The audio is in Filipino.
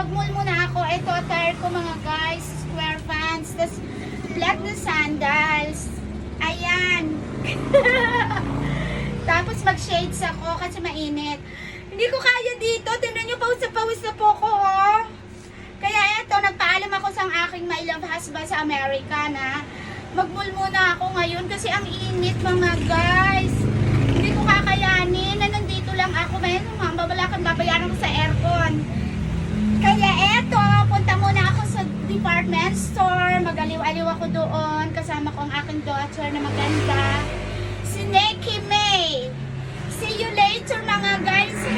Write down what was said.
mag-mall muna ako. Ito, attire ko mga guys. Square pants. Tapos, black na sandals. Ayan. Tapos, mag-shades ako kasi mainit. Hindi ko kaya dito. Tingnan nyo, pawis na pawis na po ko, oh. Kaya eto, nagpaalam ako sa aking my love husband sa Amerika na mag-mall muna ako ngayon kasi ang init mga guys. Hindi ko kakayanin na nandito lang ako. May babalakan babayaran ko sa aircon. Kaya eto, punta muna ako sa department store. Magaliw-aliw ako doon. Kasama ko ang aking daughter na maganda. Si Nikki May. See you later mga guys.